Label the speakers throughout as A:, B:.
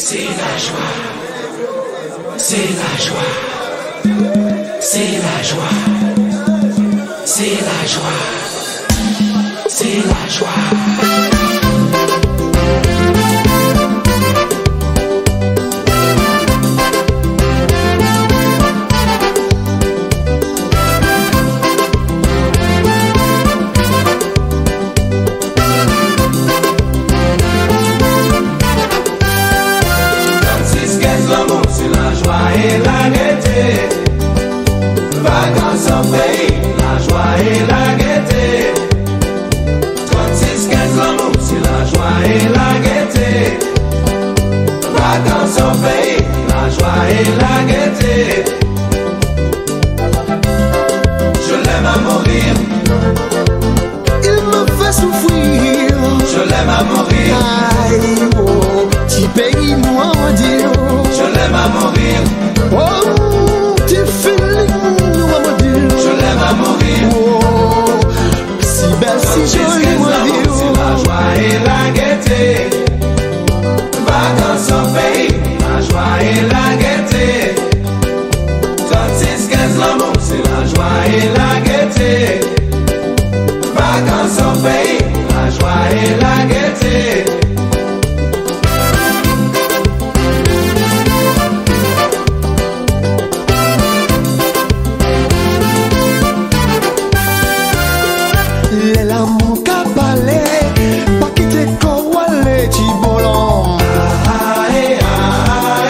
A: C'est la joie, c'est la joie, c'est la joie, c'est la joie, c'est la joie.
B: Et la gaieté, vacances en pays, la joie et la gaieté. 36-15 l'amour, c'est la joie et la gaieté. Vacances en pays, la joie et la gaieté. Je l'aime à mourir,
C: il me fait souffrir.
B: Je l'aime à mourir,
C: aïe, oh, petit pays, moi, dire.
B: Je l'aime à mourir.
C: Oh, tu fais moi me dire.
B: Je l'aime à mourir.
C: Oh, si belle, si jolie, moi dire.
B: C'est la joie et la gaieté. Vacances au pays, la joie et la gaieté. 36-15 l'amour, c'est la joie et la gaieté. Vacances au pays, la joie et la gaieté.
C: L'amour qu'a parlé, pas quitter Kowale, Tibolon.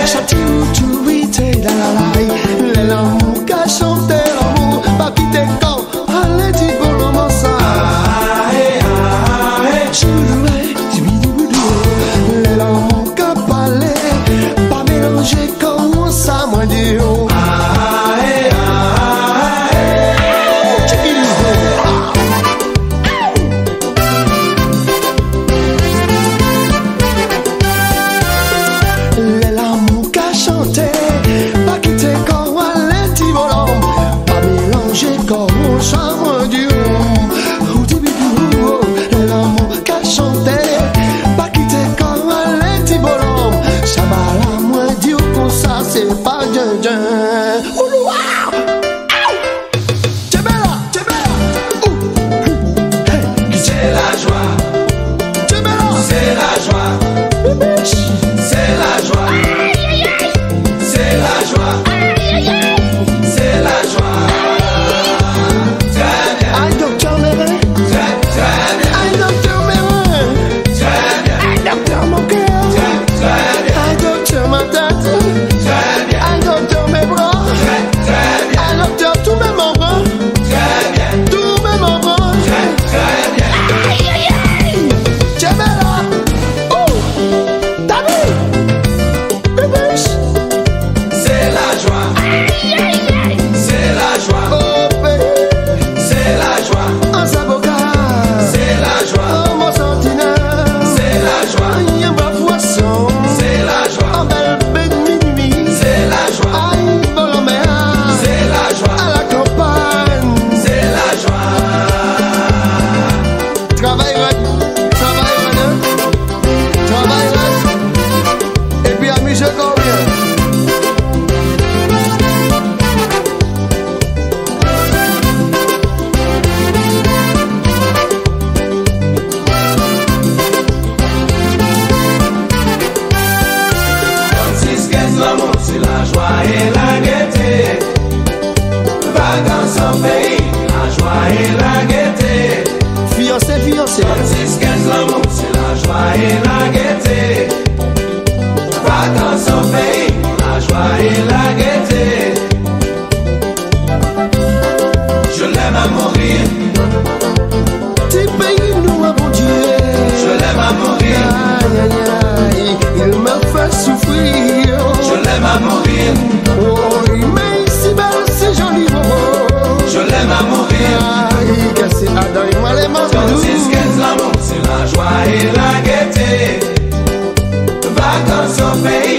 C: Chanti ou tu vite, la la la. L'amour qu'a chanté l'amour, pas quitter Kowale, Tibolon, ça. L'amour qu'a parlé, pas mélanger comme ça, moi dire.
B: C'est la joie et la gaieté. Vacances en pays, la joie et la gaieté.
C: Fiancé, fiancé.
B: 36-15 l'amour, c'est la joie et la gaieté. Vacances en pays, la joie et la gaieté. Je l'aime à mourir.
C: Petit pays, nous, à bon Dieu.
B: Je l'aime à mourir.
C: Aïe, aïe, aïe, il me fait souffrir.
B: Je l'aime à mourir.
C: Oh, mais si belle, si jolie, oh.
B: Je l'aime à mourir.
C: Aïe, cassé, Adam, et moi les mains.
B: 36-15 l'amour, c'est la joie et la gaieté. Vacances au pays.